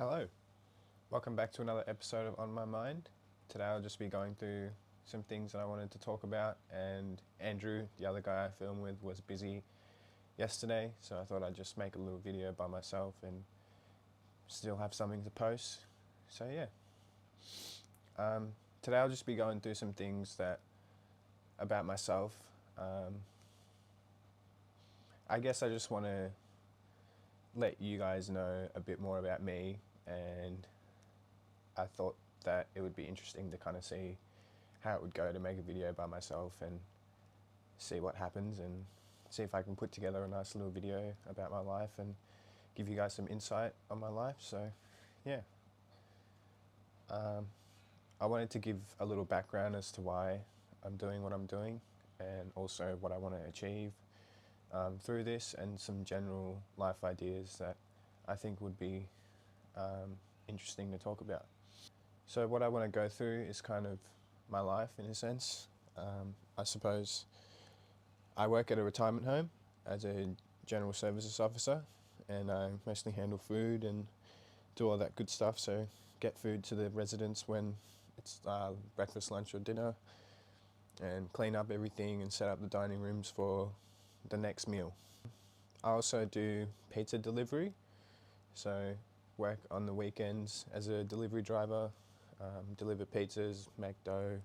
Hello, welcome back to another episode of On My Mind. Today I'll just be going through some things that I wanted to talk about, and Andrew, the other guy I filmed with, was busy yesterday, so I thought I'd just make a little video by myself and still have something to post. So yeah, today I'll just be going through some things that about myself. I guess I just want to let you guys know a bit more about me, and I thought that it would be interesting to kind of see how it would go to make a video by myself and see what happens and see if I can put together a nice little video about my life and give you guys some insight on my life. So yeah, I wanted to give a little background as to why I'm doing what I'm doing and also what I want to achieve through this, and some general life ideas that I think would be interesting to talk about. So what I want to go through is kind of my life in a sense. I suppose I work at a retirement home as a general services officer, and I mostly handle food and do all that good stuff. So get food to the residents when it's breakfast, lunch or dinner, and clean up everything and set up the dining rooms for the next meal. I also do pizza delivery, so work on the weekends as a delivery driver, deliver pizzas, make dough,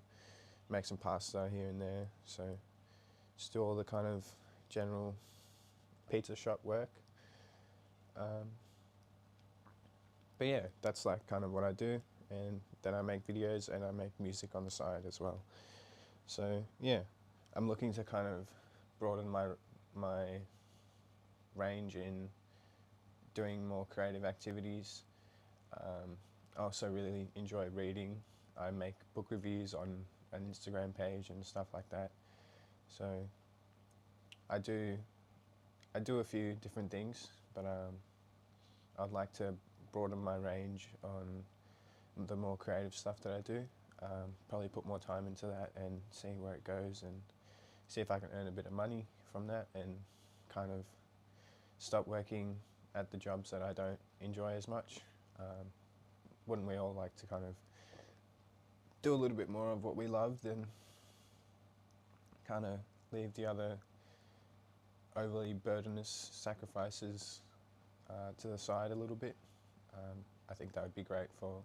make some pasta here and there. So just do all the kind of general pizza shop work. But yeah, that's like kind of what I do, and then I make videos and I make music on the side as well. So yeah, I'm looking to kind of broaden my range in doing more creative activities. I also really enjoy reading. I make book reviews on an Instagram page and stuff like that. So I do a few different things, but I'd like to broaden my range on the more creative stuff that I do. Probably put more time into that and see where it goes, and see if I can earn a bit of money from that, and kind of stop working at the jobs that I don't enjoy as much. Wouldn't we all like to kind of do a little bit more of what we love, then kind of leave the other overly burdenous sacrifices to the side a little bit? I think that would be great for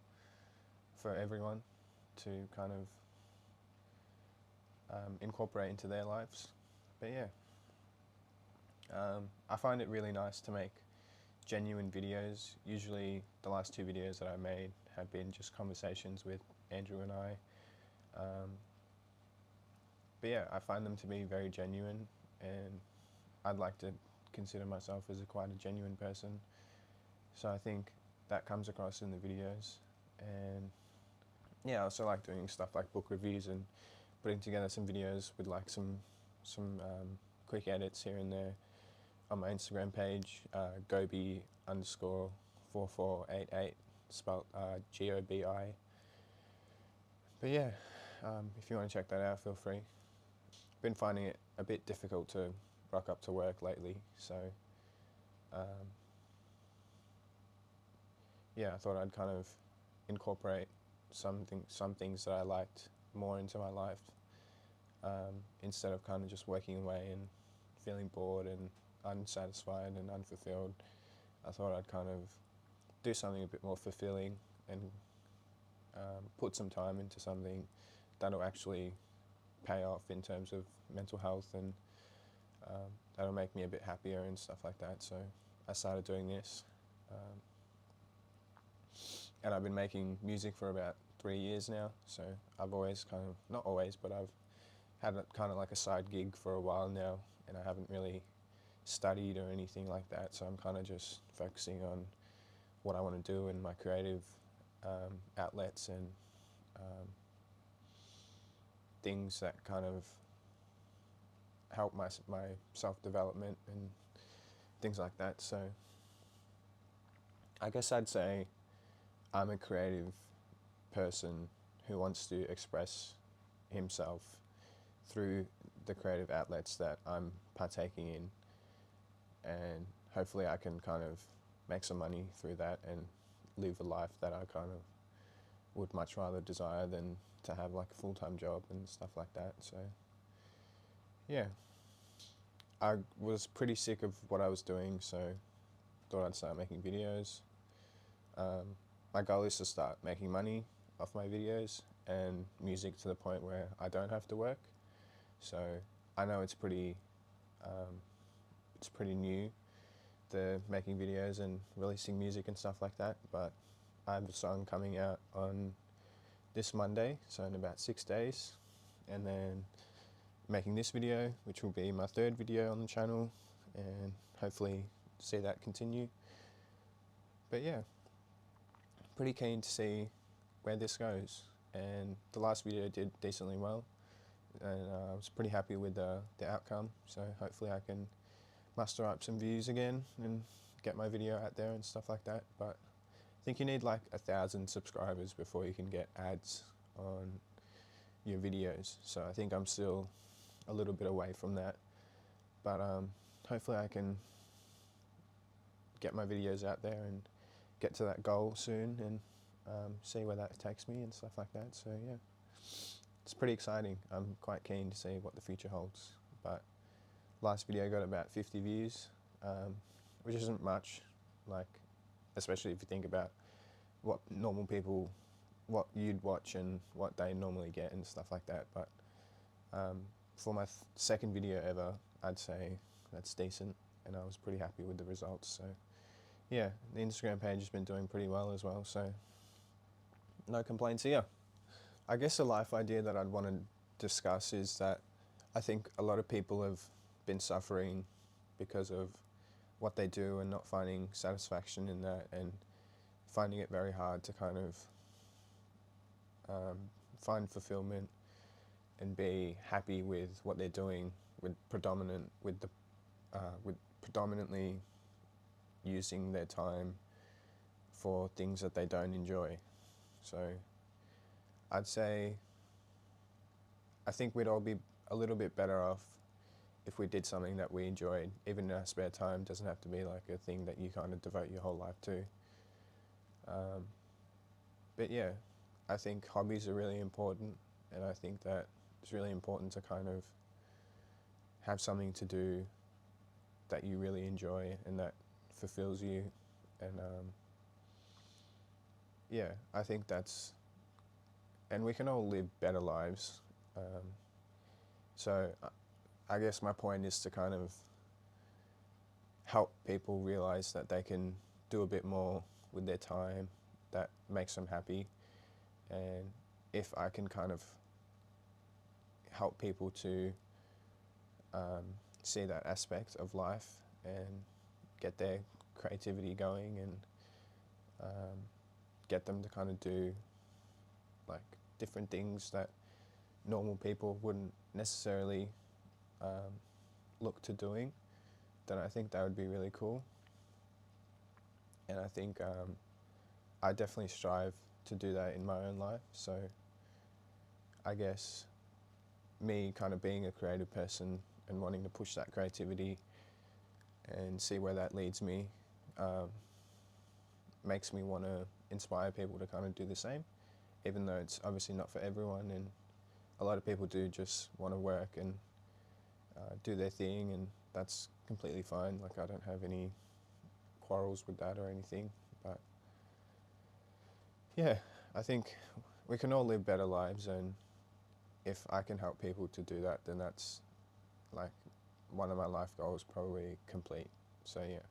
everyone to kind of incorporate into their lives. But yeah, I find it really nice to make genuine videos. Usually the last two videos that I made have been just conversations with Andrew and I. But yeah, I find them to be very genuine, and I'd like to consider myself as quite a genuine person. So I think that comes across in the videos. And yeah, I also like doing stuff like book reviews and putting together some videos with like some quick edits here and there on my Instagram page, Gobi_4488, spelled GOBI. But yeah, if you want to check that out, feel free. Been finding it a bit difficult to rock up to work lately, so yeah, I thought I'd kind of incorporate some things that I liked more into my life, instead of kind of just working away and feeling bored and unsatisfied and unfulfilled. I thought I'd kind of do something a bit more fulfilling and put some time into something that'll actually pay off in terms of mental health, and that'll make me a bit happier and stuff like that. So I started doing this, and I've been making music for about 3 years now. So I've always kind of, not always, but I've had it kind of like a side gig for a while now, and I haven't really studied or anything like that. So I'm kind of just focusing on what I want to do in my creative outlets, and things that kind of help my self-development and things like that. So I guess I'd say I'm a creative person who wants to express himself through the creative outlets that I'm partaking in, and hopefully I can kind of make some money through that and live a life that I kind of would much rather desire than to have like a full-time job and stuff like that. So yeah, I was pretty sick of what I was doing, so thought I'd start making videos. My goal is to start making money off my videos and music to the point where I don't have to work. So I know it's pretty new, the making videos and releasing music and stuff like that, but I have a song coming out on this Monday, so in about 6 days, and then making this video, which will be my 3rd video on the channel, and hopefully see that continue. But yeah, pretty keen to see where this goes, and the last video did decently well, and I was pretty happy with the outcome, so hopefully I can muster up some views again and get my video out there and stuff like that. But I think you need like 1,000 subscribers before you can get ads on your videos, so I think I'm still a little bit away from that, but hopefully I can get my videos out there and get to that goal soon, and see where that takes me and stuff like that. So yeah, it's pretty exciting. I'm quite keen to see what the future holds. But last video got about 50 views, which isn't much, like, especially if you think about what normal people, what you'd watch and what they normally get and stuff like that. But for my 2nd video ever, I'd say that's decent, and I was pretty happy with the results. So yeah, the Instagram page has been doing pretty well as well, so no complaints here. I guess a life idea that I'd want to discuss is that I think a lot of people have been suffering because of what they do and not finding satisfaction in that, and finding it very hard to kind of find fulfillment and be happy with what they're doing, with predominantly using their time for things that they don't enjoy. So I'd say I think we'd all be a little bit better off if we did something that we enjoyed, even in our spare time. Doesn't have to be like a thing that you kind of devote your whole life to. But yeah, I think hobbies are really important, and I think that it's really important to kind of have something to do that you really enjoy and that fulfills you. And yeah, I think that's, and we can all live better lives. So I guess my point is to kind of help people realize that they can do a bit more with their time that makes them happy. And if I can kind of help people to see that aspect of life and get their creativity going, and get them to kind of do like different things that normal people wouldn't necessarily look to doing, then I think that would be really cool. And I think I definitely strive to do that in my own life. So I guess me kind of being a creative person and wanting to push that creativity and see where that leads me makes me want to inspire people to kind of do the same, even though it's obviously not for everyone, and a lot of people do just want to work and do their thing, and that's completely fine. Like, I don't have any quarrels with that or anything, but yeah, I think we can all live better lives, and if I can help people to do that, then that's like one of my life goals probably complete. So yeah,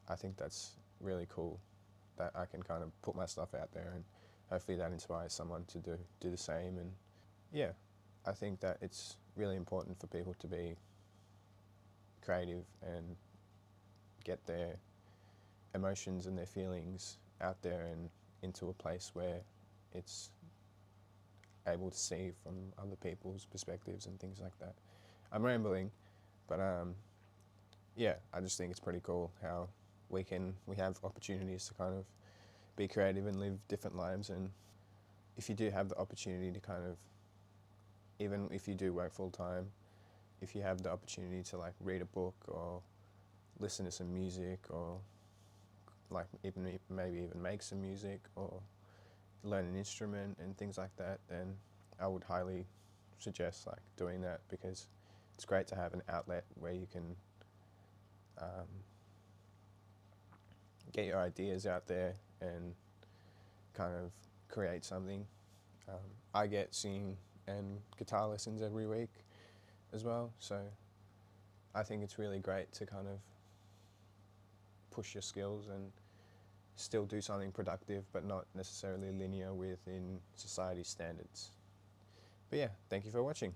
I think that's really cool that I can kind of put my stuff out there, and hopefully that inspires someone to do the same. And yeah, I think that it's really important for people to be creative and get their emotions and their feelings out there and into a place where it's able to see from other people's perspectives and things like that. I'm rambling, but yeah, I just think it's pretty cool how we have opportunities to kind of be creative and live different lives. And if you do have the opportunity to kind of, even if you do work full time, if you have the opportunity to like read a book or listen to some music or like maybe even make some music or learn an instrument and things like that, then I would highly suggest like doing that, because it's great to have an outlet where you can get your ideas out there and kind of create something. I get singing and guitar lessons every week as well, so I think it's really great to kind of push your skills and still do something productive, but not necessarily linear within society standards. But yeah, thank you for watching.